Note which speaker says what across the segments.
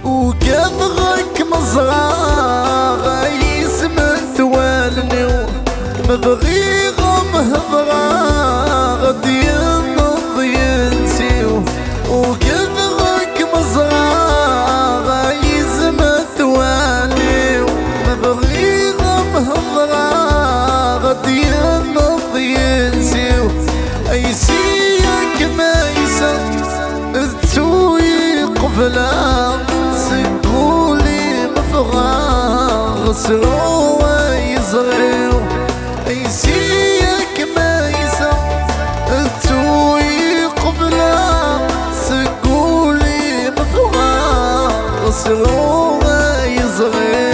Speaker 1: وكبغك مزرعة يسمن ثوالني مبغي غم هضرة ديال ضينتي وكبغك مزرعة يسمن ثوالني مبغي غم هضرة ديال ضينتي أي سيك ما يسن توي قبلة سقولي مفغاغ سروة يزغيو يسيك ما يسا توي قبلة سقولي مفغاغ سروة يزغيو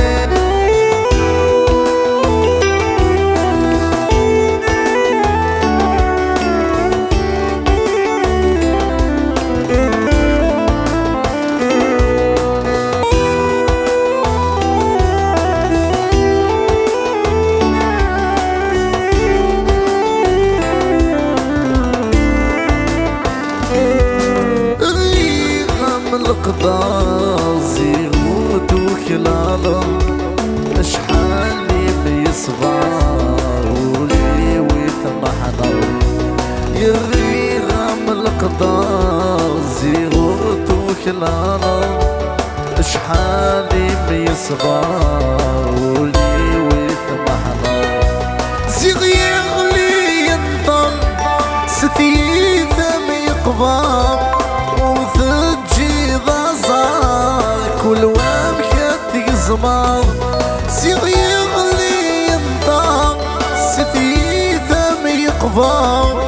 Speaker 1: القضاء زيغوت وكلاله اشحال بيصغار ولي ويتمحضر يغيغم القضاء زيغوت وكلاله اشحال بيصغار ولي ويتمحضر زيغ يغلي ينطر ستيثم يقضى كل وامك تقزمر سيغ يغلي ينطق ستي ثم يقفر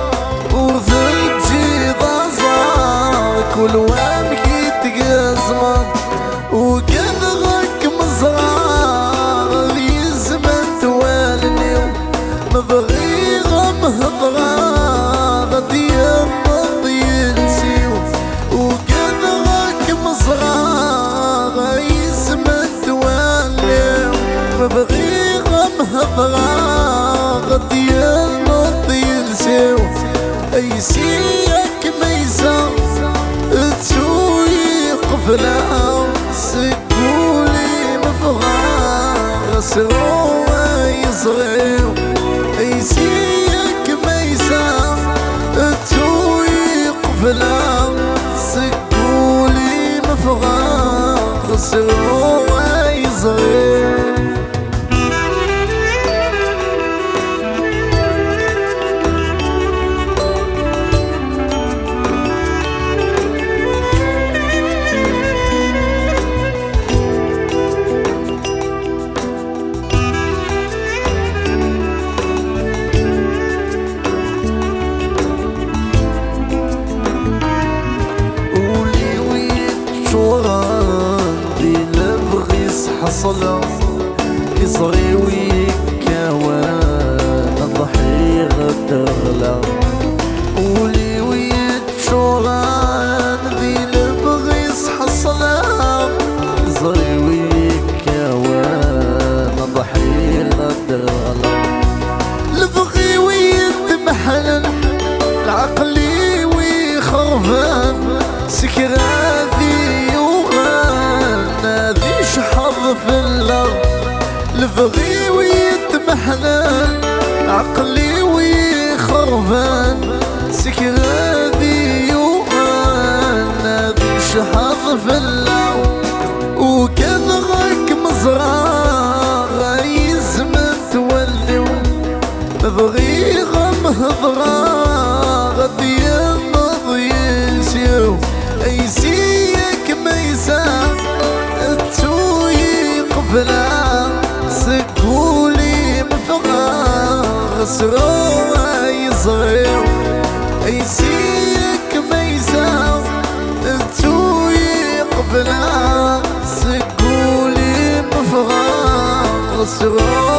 Speaker 1: وثجي ضزار كل وامك تقزمر وكذغك مزرار يزمن توالني مبغي غم هضرار ديال ضينتي وكذغك مزرار مبغي غم هضرة ديال ضينتي أي سيك ميزة توي قفلة سقولي مفغاغ سروة يصغيو أي سيك ميزة توي قفلة سقولي مفغاغ سروة يصغيو حصل يصغي ويكوان الضحية تغلى ولي ويتشوران ذي لبغيس حصل يصغي ويكوان الضحية تغلى لبغي ويتمحل العقلي ويخرفان سكراتي ناديش حظ في الارض لبغي ويتمحنن عقلي ويخرفان سكرادي يوغان ناديش حظ في الارض وكذغك مزرار يزمن تولي مبغي غم هضرار ديال ضينتي أي سيك ميزان توي قبلة سقولي مفغاغ سروة يصغيو أي سيك ميزان توي قبلة سقولي مفغاغ سروة